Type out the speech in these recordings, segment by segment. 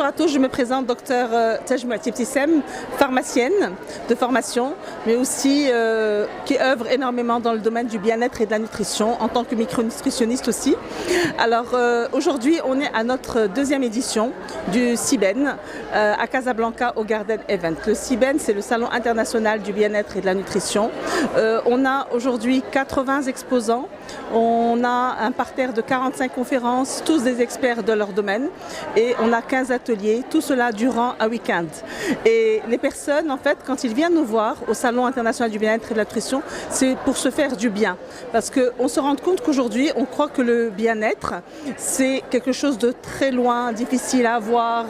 à tous, je me présente docteur Tajmoua Tibtissem, pharmacienne de formation, mais aussi qui œuvre énormément dans le domaine du bien-être et de la nutrition, en tant que micronutritionniste aussi. Alors aujourd'hui, on est à notre deuxième édition du CIBEN à Casablanca au Garden Event. Le CIBEN, c'est le Salon international du bien-être et de la nutrition. On a aujourd'hui 80 exposants, on a un parterre de 45 conférences, tous des experts de leur domaine, et on a 15 ateliers, tout cela durant un week-end. Et les personnes, en fait, quand ils viennent nous voir au Salon international du bien-être et de la nutrition, c'est pour se faire du bien. Parce qu'on se rend compte qu'aujourd'hui, on croit que le bien-être, c'est quelque chose de très loin, difficile à avoir,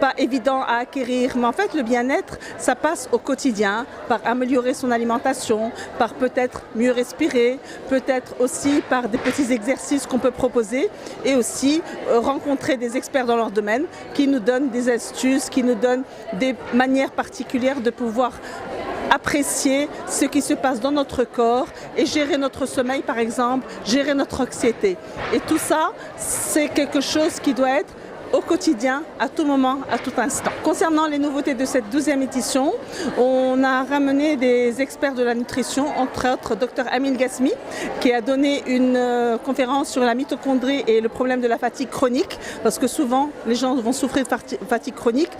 pas évident à acquérir. Mais en fait, le bien-être, ça passe au quotidien, par améliorer son alimentation, par peut-être mieux respirer, peut-être aussi par des petits exercices qu'on peut proposer, et aussi rencontrer des experts dans leur domaine qui nous donnent des astuces, qui nous donnent des manières particulières de pouvoir apprécier ce qui se passe dans notre corps et gérer notre sommeil par exemple, gérer notre anxiété. Et tout ça, c'est quelque chose qui doit être au quotidien, à tout moment, à tout instant. Concernant les nouveautés de cette 12e édition, on a ramené des experts de la nutrition, entre autres Dr Amine Gasmi, qui a donné une conférence sur la mitochondrie et le problème de la fatigue chronique, parce que souvent les gens vont souffrir de fatigue chronique,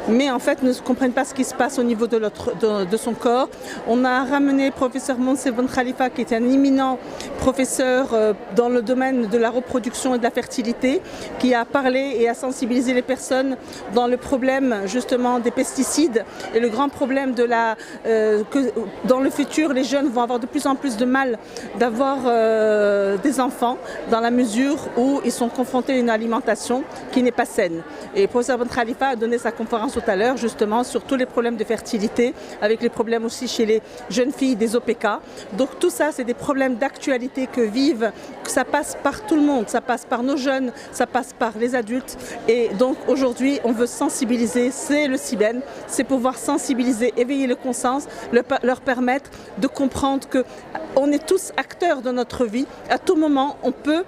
mais en fait ne comprennent pas ce qui se passe au niveau de son corps. On a ramené professeur Monsef Ben Khalifa, qui est un éminent professeur dans le domaine de la reproduction et de la fertilité, qui a parlé et a sensibiliser les personnes dans le problème justement des pesticides et le grand problème de que dans le futur les jeunes vont avoir de plus en plus de mal d'avoir des enfants dans la mesure où ils sont confrontés à une alimentation qui n'est pas saine. Et le professeur Ben Khalifa a donné sa conférence tout à l'heure justement sur tous les problèmes de fertilité, avec les problèmes aussi chez les jeunes filles des OPK. Donc tout ça, c'est des problèmes d'actualité que vivent, que ça passe par tout le monde, ça passe par nos jeunes, ça passe par les adultes. Et donc aujourd'hui, on veut sensibiliser, c'est le CIBEN, c'est pouvoir sensibiliser, éveiller le conscience, leur permettre de comprendre qu'on est tous acteurs de notre vie. À tout moment, on peut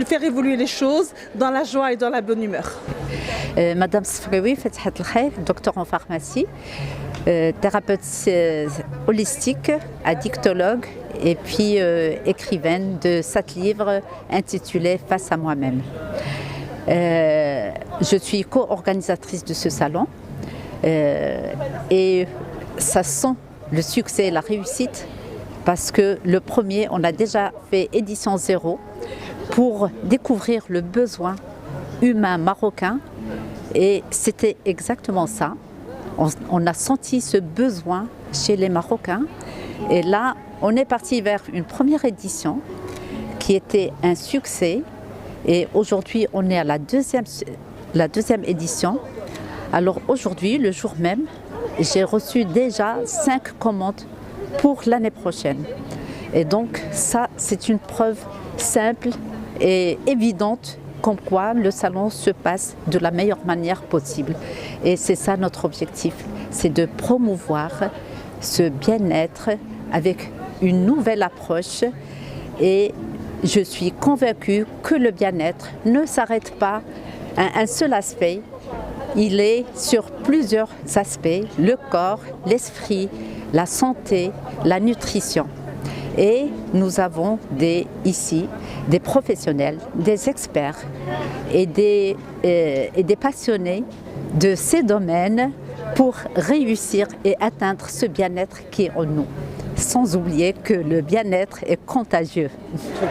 faire évoluer les choses dans la joie et dans la bonne humeur. Madame Sfraoui, Fathat El-Khair, docteur en pharmacie, thérapeute holistique, addictologue et puis écrivaine de 7 livres intitulés Face à moi-même. Je suis co-organisatrice de ce salon et ça sent le succès et la réussite parce que le premier, on a déjà fait édition 0 pour découvrir le besoin humain marocain et c'était exactement ça. On a senti ce besoin chez les Marocains et là, on est parti vers une première édition qui était un succès. Et aujourd'hui, on est à la deuxième édition. Alors aujourd'hui, le jour même, j'ai reçu déjà 5 commandes pour l'année prochaine. Et donc ça, c'est une preuve simple et évidente comme quoi le salon se passe de la meilleure manière possible. Et c'est ça notre objectif, c'est de promouvoir ce bien-être avec une nouvelle approche. Et je suis convaincue que le bien-être ne s'arrête pas à un seul aspect. Il est sur plusieurs aspects, le corps, l'esprit, la santé, la nutrition. Et nous avons ici des professionnels, des experts et des passionnés de ces domaines pour réussir et atteindre ce bien-être qui est en nous. Sans oublier que le bien-être est contagieux.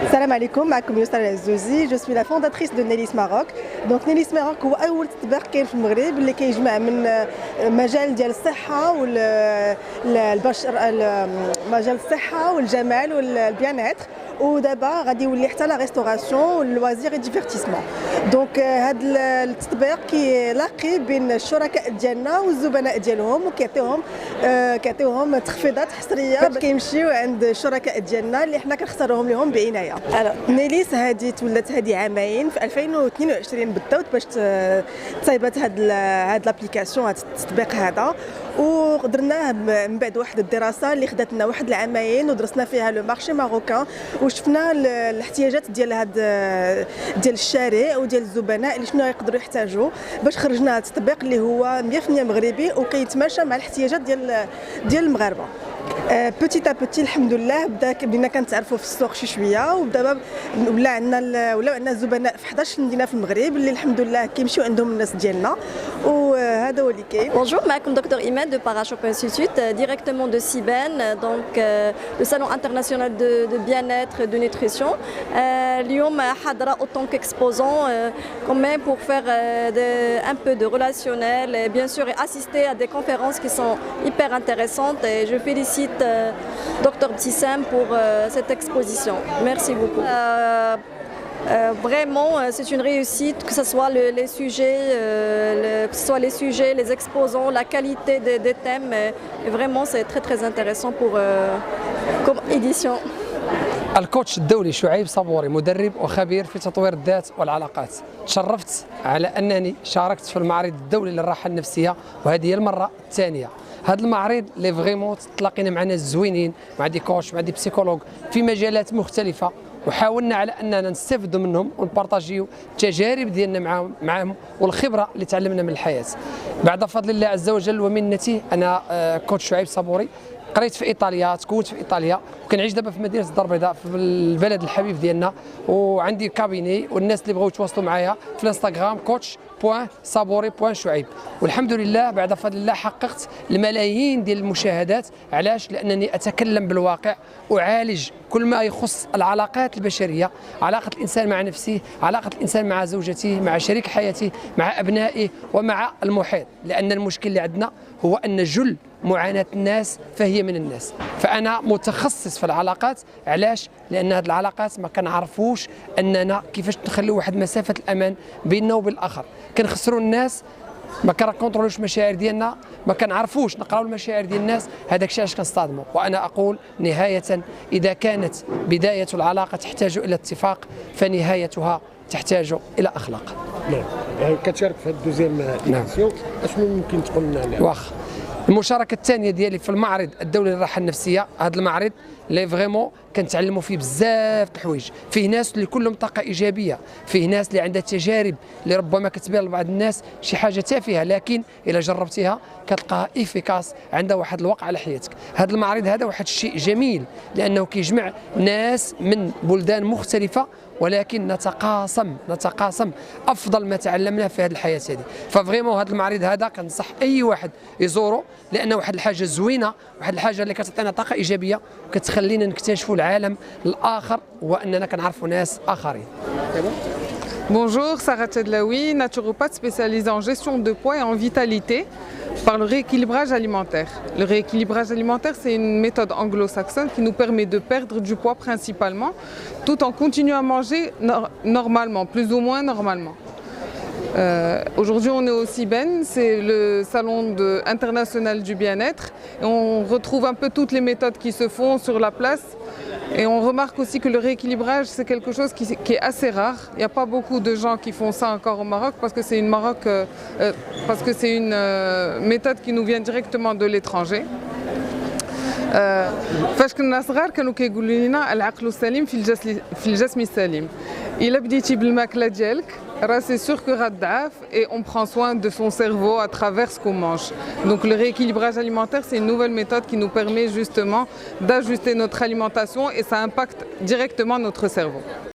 Salam alaikum, معكم يسرا العزوزي. Je suis la fondatrice de Nélis Maroc. Donc Nélis Maroc هو أول تطبيق كاين في المغرب اللي كيجمع من مجال ديال الصحة والبشر مجال الصحة والجمال والبياناتر. ودابا غادي يولي حتى لا ريستوراسيون واللوازير ديفيرتيسمون. دونك هذا التطبيق كيلاقي بين الشركاء ديالنا والزبناء ديالهم وكيعطيوهم تخفيضات حصريه باش كيمشيو عند الشركاء ديالنا اللي حنا كنختاروهم لهم بعنايه. نيليس هذه تولات هذه عامين في 2022 بالضبط باش تصايبات هاد لابليكاسيون هاد التطبيق هذا ودرناه من بعد واحد الدراسه اللي خداتنا واحد العامين ودرسنا فيها لو مارشي ماروكان وشفنا الاحتياجات ديال الشارع وديال الزبناء اللي شنو يقدروا يحتاجوا باش خرجنا تطبيق اللي هو 100% مغربي وكيتماشى مع الاحتياجات ديال المغاربه. بوتيت ا بوتي الحمد لله بدينا كنتعرفوا في السوق شي شويه ودابا ولا عندنا زبناء في 11 مدينه في المغرب اللي الحمد لله كيمشيو عندهم الناس ديالنا وهذا هو اللي كاين. Bonjour, معكم دكتور إيمان de Parashop Institute, directement de CIBEN, donc le salon international de bien-être et de nutrition. اليوم حاضرة autant qu'exposant quand même pour faire un peu de relationnel, bien sûr, et assister à des conférences qui sont hyper intéressantes. Et je félicite Dr Btissem pour cette exposition. Merci beaucoup. Vraiment, c'est une réussite, que ce soit les sujets, les exposants, la qualité des thèmes. Et vraiment, c'est très très intéressant comme édition. الكوتش الدولي شعيب صبوري مدرب وخبير في تطوير الذات والعلاقات. تشرفت على أنني شاركت في المعرض الدولي للراحة النفسية وهذه هي المرة الثانية. هذا المعرض اللي فريمون تلاقينا مع ناس زوينين مع دي كوتش مع دي بسيكولوج في مجالات مختلفة وحاولنا على أننا نستفدوا منهم ونبارطاجيو التجارب ديالنا معهم والخبرة اللي تعلمنا من الحياة. بعد فضل الله عز وجل ومنته أنا كوتش شعيب صبوري قريت في ايطاليا تكونت في ايطاليا وكنعيش دابا في مدينه الدار البيضاء في البلد الحبيب ديالنا وعندي كابيني والناس اللي بغاو يتواصلوا معايا في الانستغرام coach.sabori.shuaib والحمد لله بعد فضل الله حققت الملايين ديال المشاهدات. علاش؟ لانني اتكلم بالواقع اعالج كل ما يخص العلاقات البشريه، علاقه الانسان مع نفسه، علاقه الانسان مع زوجته، مع شريك حياته، مع ابنائه ومع المحيط. لان المشكل اللي عندنا هو ان جل معاناة الناس فهي من الناس. فأنا متخصص في العلاقات. علاش؟ لأن هذه العلاقات ما كنعرفوش أننا كيفاش نخليو واحد مسافة الأمان بيننا وبين الآخر. كنخسروا الناس، ما كنكونترولوش المشاعر ديالنا، ما كنعرفوش نقراو المشاعر ديال الناس. هذاك الشيء علاش كنصطدموا. وأنا أقول نهاية إذا كانت بداية العلاقة تحتاج إلى اتفاق فنهايتها تحتاج إلى أخلاق. نعم. كتشارك في هذه الدوزيام إديسيون، اشنو ممكن تقول لنا؟ واخ المشاركه الثانيه ديالي في المعرض الدولي للراحه النفسيه. هذا المعرض اللي فريمون كنتعلموا فيه بزاف د الحوايج، فيه ناس اللي كلهم طاقه ايجابيه، فيه ناس اللي عندها تجارب اللي ربما كتبان لبعض الناس شي حاجه تافهه لكن الا جربتيها كتلقاها افيكاس عندها واحد الوقع على حياتك. هذا المعرض هذا واحد الشيء جميل لانه كيجمع ناس من بلدان مختلفه ولكن نتقاسم افضل ما تعلمنا في هذه الحياه هذه. ففريمون هذا المعرض هذا كنصح اي واحد يزوره لانه واحد الحاجه زوينه، واحد الحاجه اللي كتعطينا طاقه ايجابيه وكتخلينا نكتشفوا العالم الاخر واننا كنعرفوا ناس اخرين. Bonjour, Sarah Tchedlaoui, naturopathe spécialisée en gestion de poids et en vitalité par le rééquilibrage alimentaire. Le rééquilibrage alimentaire, c'est une méthode anglo-saxonne qui nous permet de perdre du poids principalement, tout en continuant à manger normalement, plus ou moins normalement. Aujourd'hui, on est au CIBEN, c'est le salon international du bien-être. On retrouve un peu toutes les méthodes qui se font sur la place. Et on remarque aussi que le rééquilibrage, c'est quelque chose qui est assez rare. Il n'y a pas beaucoup de gens qui font ça encore au Maroc parce que c'est une méthode qui nous vient directement de l'étranger. فاش كنا صغار كانوا كيقولوا لنا العقل السليم في الجسم السليم. إلا بديتي بالماكلة ديالك راه سي سور كو غتضعف et on prend soin de son cerveau à travers ce qu'on mange. Donc le rééquilibrage alimentaire, c'est une nouvelle méthode qui nous permet justement d'ajuster notre alimentation et ça impacte directement notre cerveau.